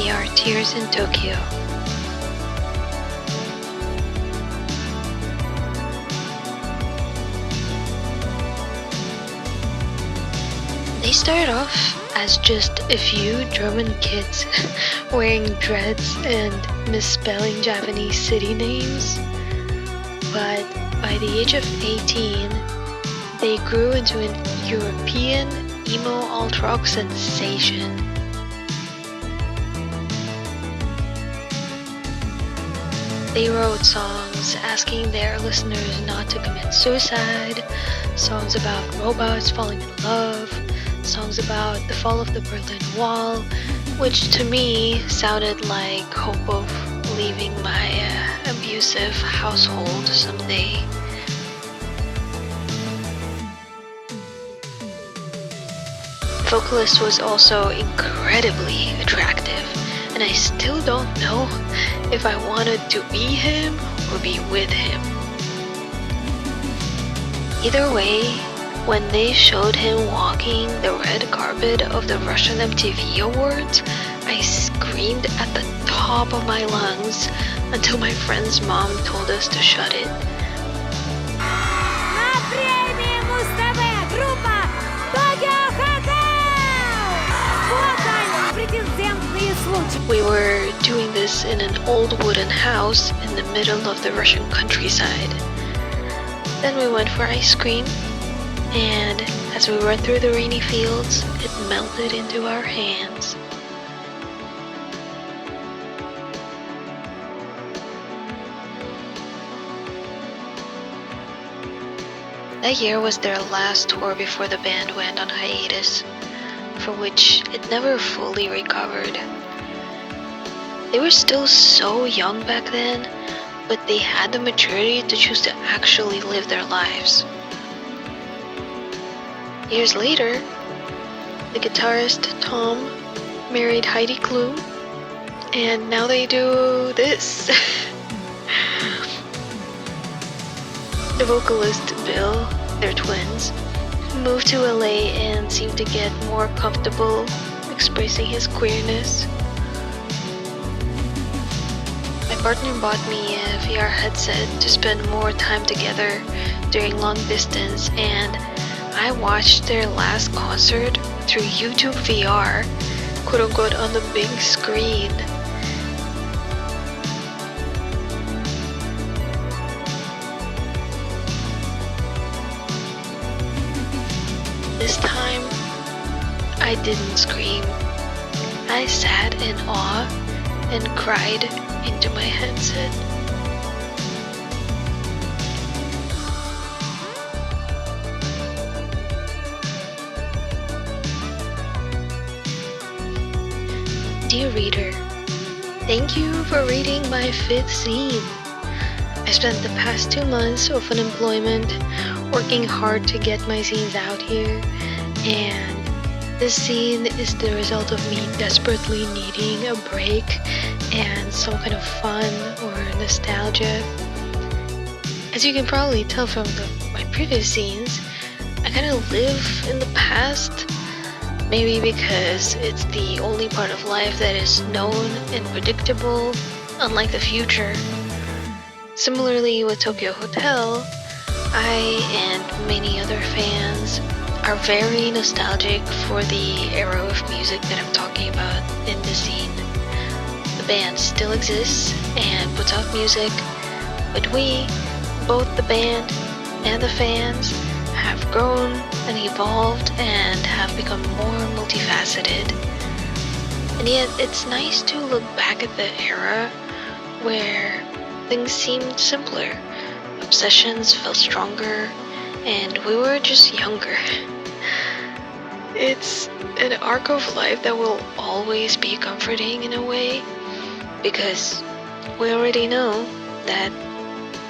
VR Tears in Tokyo. They started off as just a few German kids wearing dreads and misspelling Japanese city names. But by the age of 18, they grew into an European emo alt-rock sensation. They wrote songs asking their listeners not to commit suicide, songs about robots falling in love, songs about the fall of the Berlin Wall, which to me sounded like hope of leaving my abusive household someday. The vocalist was also incredibly attractive, and I still don't know if I wanted to be him or be with him. Either way, when they showed him walking the red carpet of the Russian MTV Awards, I screamed at the top of my lungs until my friend's mom told us to shut it. We were doing this in an old wooden house in the middle of the Russian countryside. Then we went for ice cream, and as we went through the rainy fields, it melted into our hands. That year was their last tour before the band went on hiatus, from which it never fully recovered. They were still so young back then, but they had the maturity to choose to actually live their lives. Years later, the guitarist Tom married Heidi Klum, and now they do this. The vocalist Bill, they're twins, moved to LA and seemed to get more comfortable expressing his queerness. My partner bought me a VR headset to spend more time together during long distance, and I watched their last concert through YouTube VR, quote unquote, on the big screen. This time, I didn't scream. I sat in awe and cried into my headset. Dear reader, thank you for reading my 5th zine. I spent the past 2 months of unemployment working hard to get my zines out here, and this zine is the result of me desperately needing a break and some kind of fun or nostalgia. As you can probably tell from my previous zines, I kind of live in the past, maybe because it's the only part of life that is known and predictable, unlike the future. Similarly with Tokyo Hotel, I and many other fans are very nostalgic for the era of music that I'm talking about in the scene. The band still exists and puts out music, but we, both the band and the fans, have grown and evolved and have become more multifaceted. And yet it's nice to look back at the era where things seemed simpler, obsessions felt stronger, and we were just younger. It's an arc of life that will always be comforting in a way, because we already know that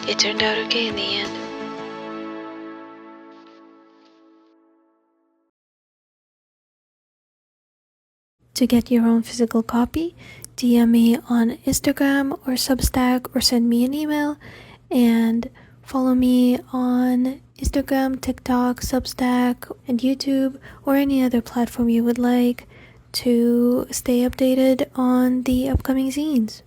it turned out okay in the end. To get your own physical copy, DM me on Instagram or Substack, or send me an email, and follow me on Instagram, TikTok, Substack, and YouTube, or any other platform you would like. to stay updated on the upcoming zines.